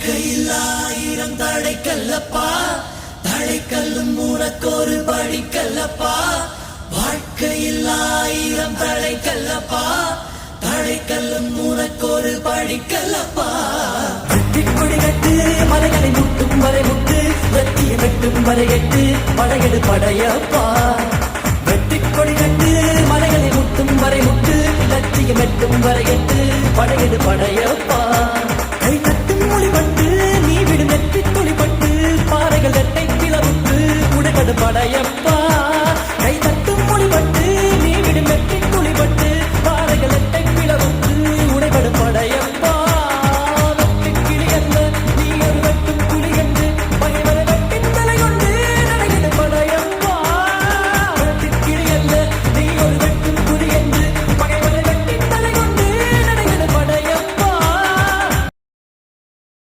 வாழ்க்கையில் ஆயிரம் தடைக்கல்லப்பா, தடைக்கல்லும் உனக்கொரு படிக்கல்லப்பா. வாழ்க்கையில் ஆயிரம் தடைக்கல்லப்பா, தடைக்கல்லும் உனக்கொரு படிக்கல்லப்பா. வெட்டிக்கொடி கட்டு மலைகளை முட்டும் வரை முட்டு, வெட்டிய வெட்டும் வரை எட்டு, படையெடு படையப்பா. வெட்டிக்கொடி கட்டு மலைகளை முட்டும் வரை முட்டு, லட்சியம் எட்டும் வரை எட்டு, படையெடு படையப்பா.